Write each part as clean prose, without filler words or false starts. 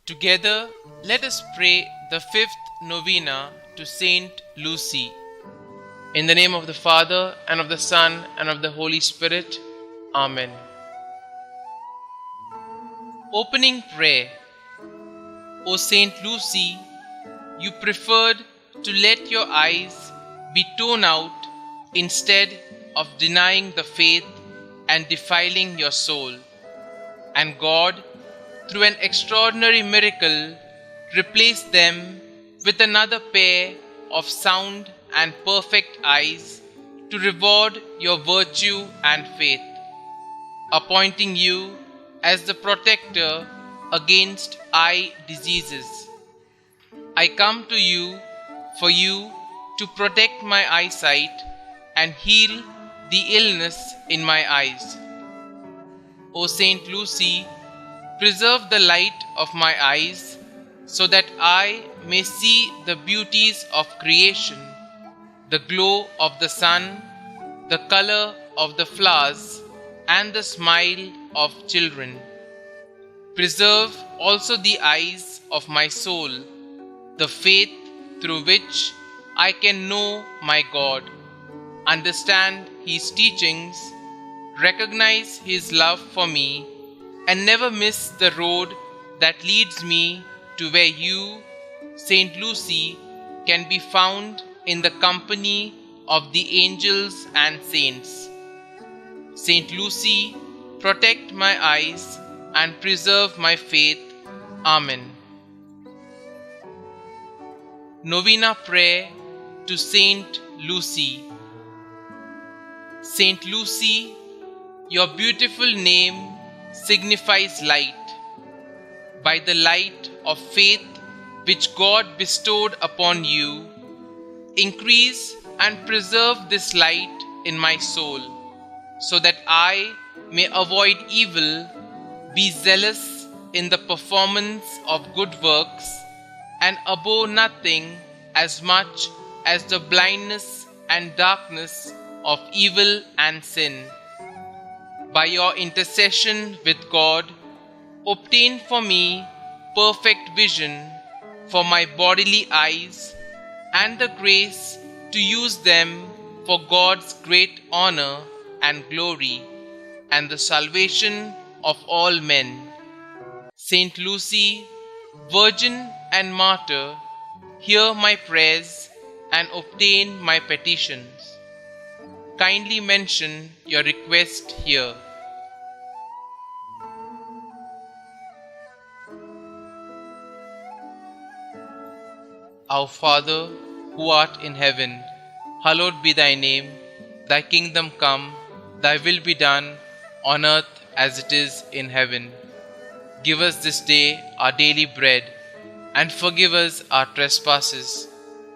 Together, let us pray the fifth novena to Saint Lucy. In the name of the Father, and of the Son, and of the Holy Spirit. Amen. Opening prayer. O Saint Lucy, you preferred to let your eyes be torn out instead of denying the faith and defiling your soul. And God, through an extraordinary miracle, replaced them with another pair of sound and perfect eyes to reward your virtue and faith, appointing you as the protector against eye diseases. I come to you for you to protect my eyesight and heal the illness in my eyes. O Saint Lucy, preserve the light of my eyes so that I may see the beauties of creation, the glow of the sun, the color of the flowers, and the smile of children. Preserve also the eyes of my soul, the faith through which I can know my God, understand His teachings, recognize His love for me, and never miss the road that leads me to where you, Saint Lucy, can be found in the company of the angels and saints. Saint Lucy, protect my eyes and preserve my faith. Amen. Novena Prayer to Saint Lucy. Saint Lucy, your beautiful name signifies light. By the light of faith which God bestowed upon you, increase and preserve this light in my soul, so that I may avoid evil, be zealous in the performance of good works, and abhor nothing as much as the blindness and darkness of evil and sin. By your intercession with God, obtain for me perfect vision for my bodily eyes and the grace to use them for God's great honor and glory and the salvation of all men. Saint Lucy, Virgin and Martyr, hear my prayers and obtain my petitions. Kindly mention your request here. Our Father, who art in heaven, hallowed be thy name. Thy kingdom come, thy will be done, on earth as it is in heaven. Give us this day our daily bread, and forgive us our trespasses,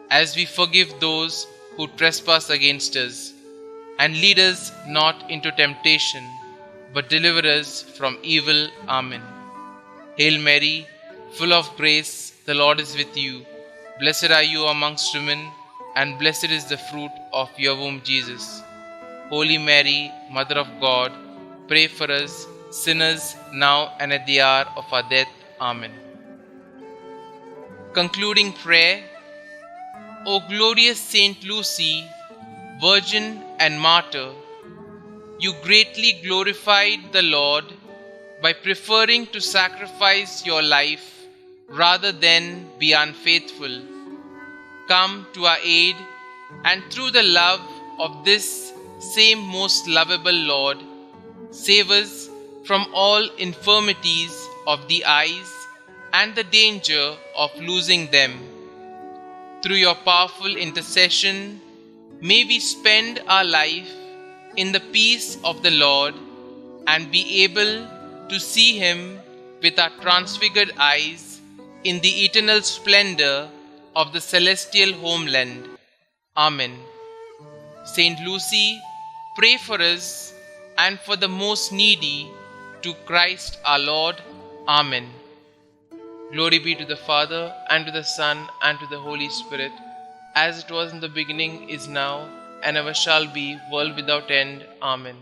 as we forgive those who trespass against us. And lead us not into temptation, but deliver us from evil. Amen. Hail Mary, full of grace, the Lord is with you. Blessed are you amongst women, and blessed is the fruit of your womb, Jesus. Holy Mary, Mother of God, pray for us sinners now and at the hour of our death. Amen. Concluding prayer. O glorious Saint Lucy, Virgin and Martyr, you greatly glorified the Lord by preferring to sacrifice your life rather than be unfaithful. Come to our aid, and through the love of this same most lovable Lord, save us from all infirmities of the eyes and the danger of losing them. Through your powerful intercession, may we spend our life in the peace of the Lord and be able to see Him with our transfigured eyes in the eternal splendor of the celestial homeland. Amen. Saint Lucy, pray for us and for the most needy, to Christ our Lord. Amen. Glory be to the Father, and to the Son, and to the Holy Spirit, as it was in the beginning, is now, and ever shall be, world without end. Amen.